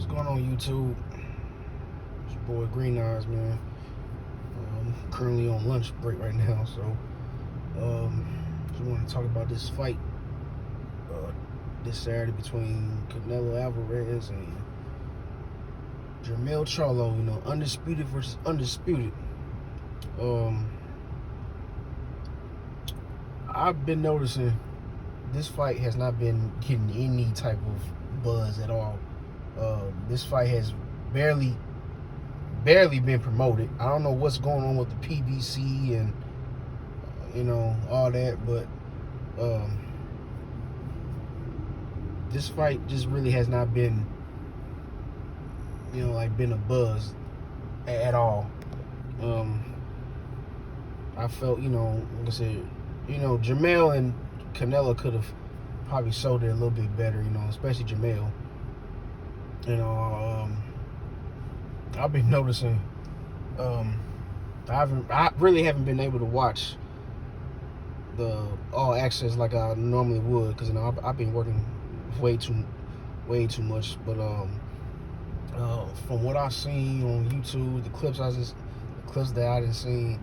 What's going on, YouTube? It's your boy Green Eyes, man. I'm currently on lunch break right now, so just want to talk about this fight this Saturday between Canelo Alvarez and Jermell Charlo. Undisputed versus undisputed. I've been noticing this fight has not been getting any type of buzz at all. This fight has barely been promoted. I don't know what's going on with the PBC and all that, but this fight just really has not been been a buzz at all. I felt like I said, Jermell and Canelo could have probably sold it a little bit better, especially Jermell. I've been noticing I really haven't been able to watch the all access like I normally would, because I've been working way too much. But from what I've seen on YouTube, the clips that I didn't see,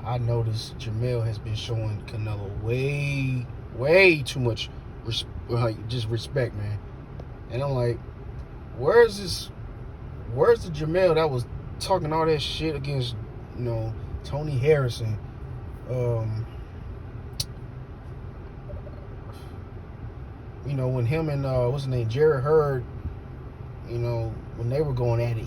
I noticed Jermell has been showing Canelo way too much respect, man. And I'm like, where's the Jermell that was talking all that shit against Tony Harrison? When him and what's his name, Jerry Hurd, when they were going at it,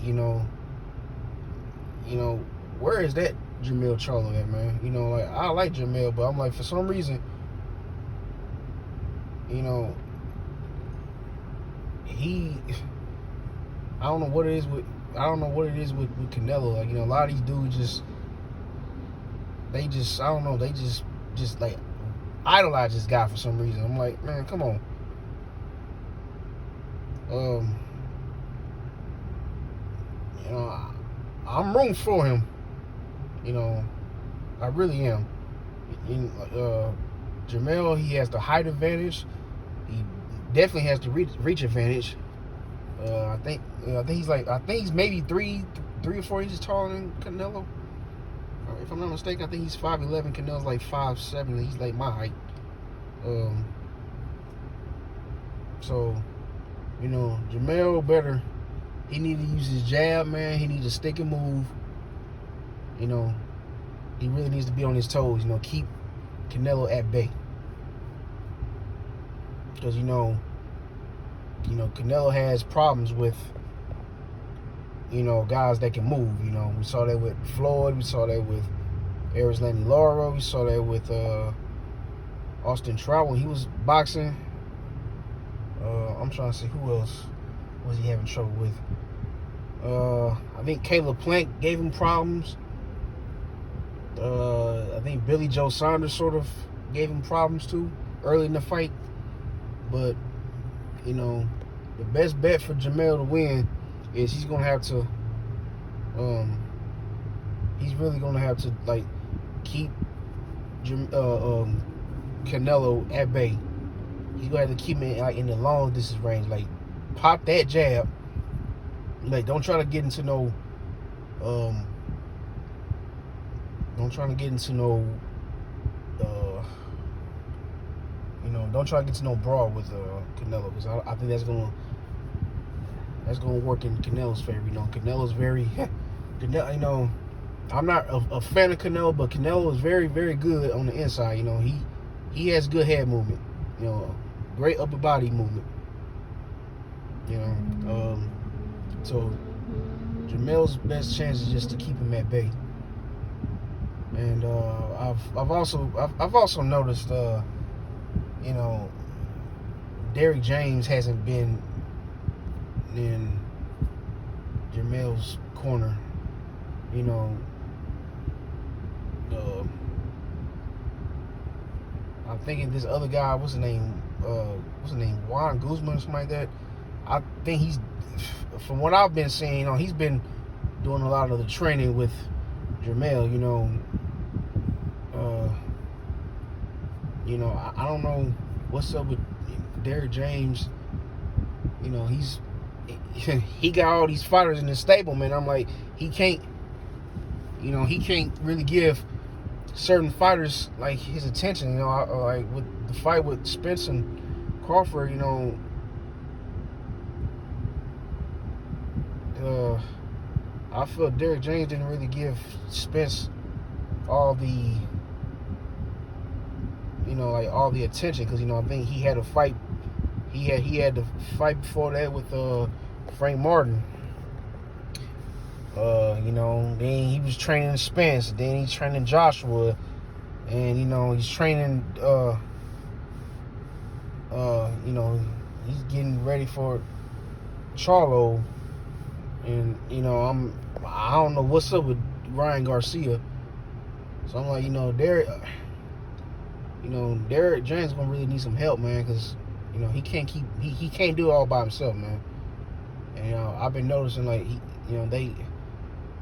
where is that Jermell Charlo at, man? Like, I like Jermell, but I'm like, for some reason, I don't know what it is with Canelo. Like, a lot of these dudes they like idolize this guy for some reason. I'm like, man, come on. I'm rooting for him. I really am. Jermell, he has the height advantage. He definitely has the reach advantage. I think he's maybe three or 4 inches taller than Canelo. If I'm not mistaken, I think he's 5'11". Canelo's like 5'7". He's like my height. So, Jermell better. He need to use his jab, man. He needs to stick and move. He really needs to be on his toes. Keep Canelo at bay. Because Canelo has problems with guys that can move. We saw that with Floyd. We saw that with Erislandy Lara. We saw that with Austin Trout when he was boxing. I'm trying to see who else was he having trouble with. I think Caleb Plant gave him problems. I think Billy Joe Saunders sort of gave him problems too early in the fight. But the best bet for Jermell to win is he's gonna have to he's really gonna have to like keep Canelo at bay. He's gonna have to keep him in the long distance range. Like, pop that jab. Like, don't try to get into no don't try to get into no brawl with Canelo, because I think that's gonna work in Canelo's favor. Canelo's very I'm not a fan of Canelo, but Canelo is very, very good on the inside. He has good head movement, great upper body movement. So Jermell's best chance is just to keep him at bay. And I've also noticed Derrick James hasn't been in Jermell's corner. I'm thinking this other guy, what's his name, Juan Guzman or something like that. I think he's, from what I've been seeing, he's been doing a lot of the training with Jermell. I don't know what's up with Derrick James. he got all these fighters in his stable, man. I'm like, he can't really give certain fighters like his attention. Like with the fight with Spence and Crawford, I feel Derrick James didn't really give Spence all the all the attention, because I think he had a fight. He had the fight before that with Frank Martin. Then he was training Spence. Then he's training Joshua, and he's training. He's getting ready for Charlo, and I don't know what's up with Ryan Garcia. So I'm like, Derrick James gonna really need some help, man, because he can't do it all by himself, man. And I've been noticing, like,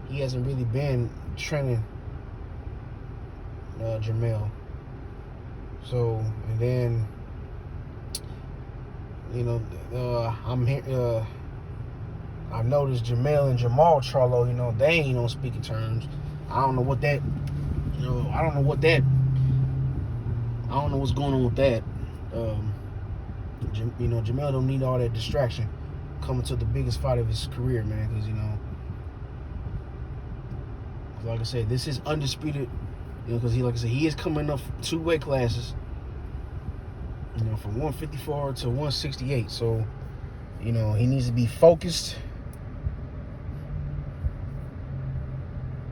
he hasn't really been training Jermell. So, and then I'm here. I noticed Jermell and Jermall Charlo, they ain't on speaking terms. I don't know what that. I don't know what's going on with that. Jermell don't need all that distraction coming to the biggest fight of his career, man. Because like I said, this is undisputed. Because he is coming up 2 weight classes. From 154 to 168. So, he needs to be focused.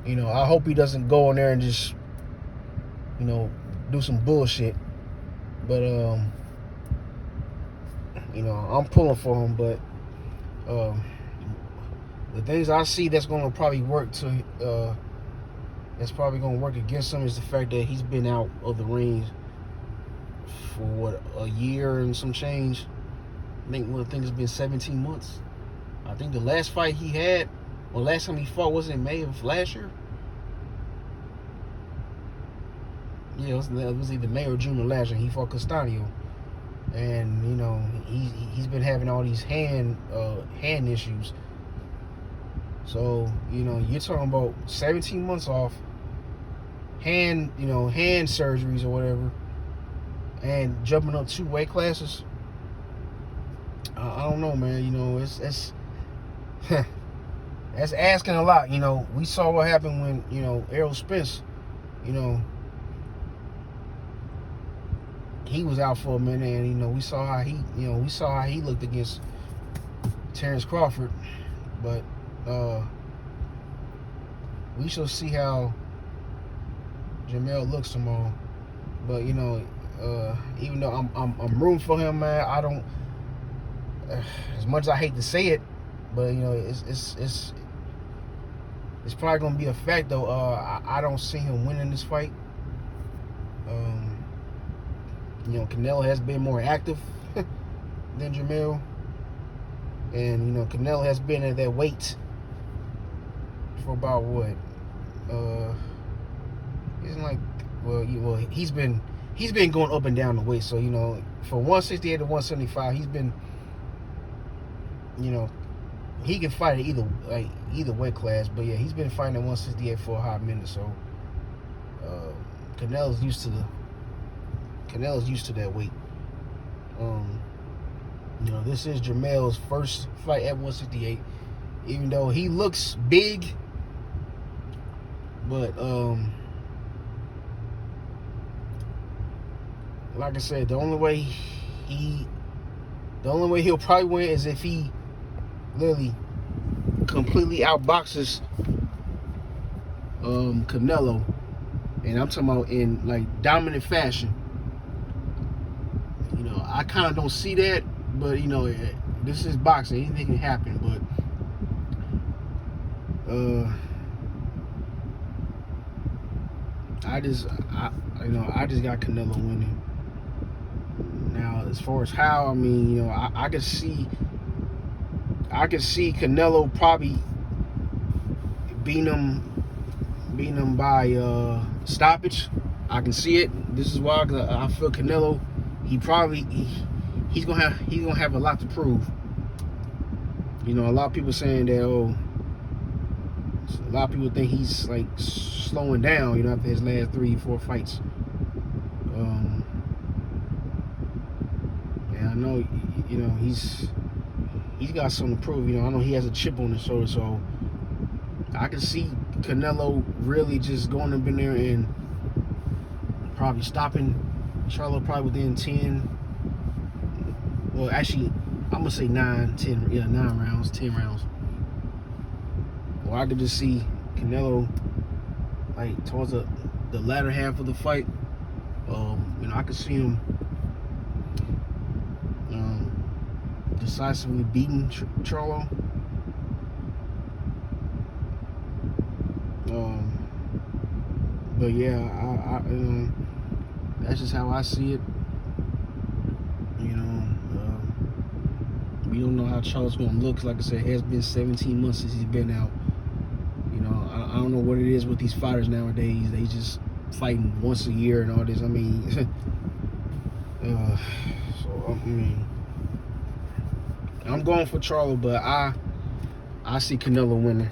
I hope he doesn't go in there and just, do some bullshit. But I'm pulling for him. But the things I see that's going to probably work against him is the fact that he's been out of the ring for a year and some change. I think it's been 17 months. I think the last fight he had, or last time he fought, wasn't in May of last year? Yeah, it was either May or June of last year. He fought Castaño, and he's been having all these hand issues. So you're talking about 17 months off, hand surgeries or whatever, and jumping up 2 weight classes. I don't know, man. It's that's asking a lot. We saw what happened when Errol Spence, he was out for a minute, and we saw how he looked against Terrence Crawford. But we shall see how Jermell looks tomorrow. But even though I'm rooting for him, man, I don't. As much as I hate to say it, but it's probably gonna be a fact though. I don't see him winning this fight. Canelo has been more active than Jermell, and Canelo has been at that weight for about what? He's been going up and down the weight. So from 168 to 175, he's been. He can fight at either weight class, but yeah, he's been fighting at 168 for a hot minute. So Canelo's used to that weight. This is Jermell's first fight at 168, even though he looks big, but like I said, the only way he'll probably win is if he literally completely outboxes Canelo, and I'm talking about in like dominant fashion. I kind of don't see that, but this is boxing; anything can happen. But I just got Canelo winning. Now, as far as how, I could see Canelo probably beating him by stoppage. I can see it. This is why, 'cause I feel Canelo, he's gonna have a lot to prove. you know, a lot of people saying that, oh, a lot of people think he's like slowing down, you know, after his last 3-4 fights. And I know, you know, he's got something to prove. You know, I know he has a chip on his shoulder, so I can see Canelo really just going up in there and probably stopping Charlo probably within 10. Well, actually, I'm gonna say 9 rounds, 10 rounds. Or I could just see Canelo like towards the latter half of the fight. You know, I could see him decisively beating Charlo. But yeah, I that's just how I see it. You know, we don't know how Charlo's gonna look. Like I said, it has been 17 months since he's been out. You know, I don't know what it is with these fighters nowadays. They just fighting once a year and all this. I mean, so I mean, I'm going for Charlo, but I see Canelo winning.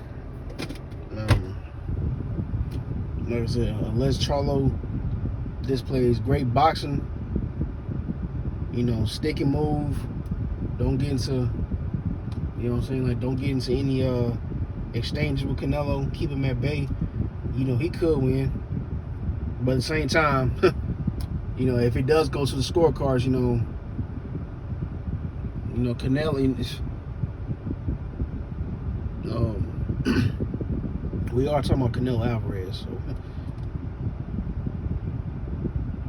Like I said, unless Charlo displays great boxing, you know, stick and move, don't get into, you know what I'm saying, like don't get into any exchanges with Canelo, keep him at bay, you know, he could win. But at the same time, you know, if it does go to the scorecards, you know, Canelo, we are talking about Canelo Alvarez, so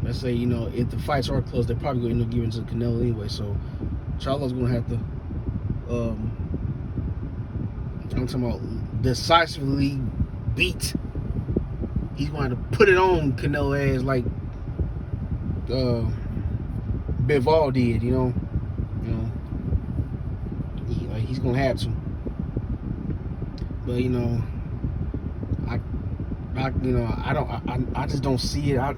let's say, you know, if the fights are close, they're probably going to end up giving to Canelo anyway. So Charlo's going to have to, I'm talking about decisively beat. He's going to have to put it on Canelo ass like Bivol did, you know. He's going to have to. But you know, I just don't see it. I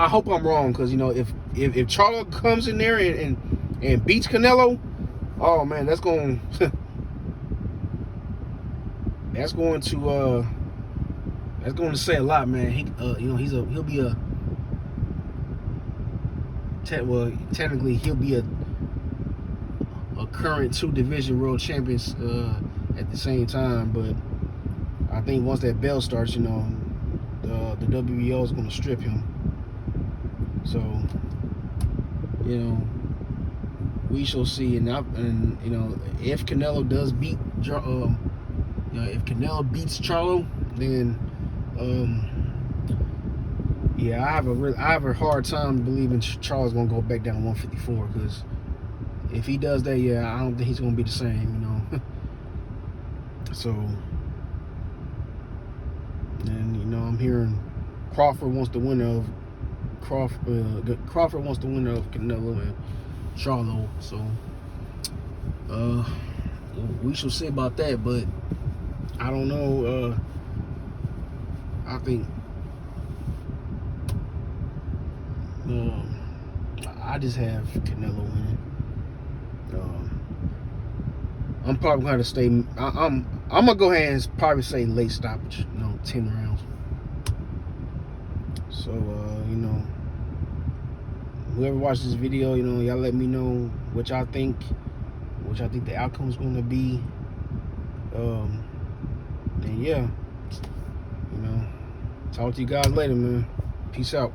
hope I'm wrong, because you know, if Charlo comes in there and beats Canelo, oh man, that's going to say a lot, man. You know, he'll be technically he'll be a current 2 division world champions at the same time. But I think once that bell starts, you know, the WBO is going to strip him. So, you know, we shall see. And you know, if Canelo does beat, you know, if Canelo beats Charlo, then yeah, I have a hard time believing Charlo's going to go back down to 154, because if he does that, yeah, I don't think he's going to be the same, you know. So, and you know, I'm hearing Crawford wants the winner of Canelo and Charlo. So, we shall see about that. But I don't know. I think I just have Canelo winning. I'm probably going to stay. I'm gonna go ahead and probably say late stoppage. You know, 10 rounds. So you know, whoever watches this video, you know, y'all let me know what y'all think. What y'all think the outcome is going to be. And yeah, you know, talk to you guys later, man. Peace out.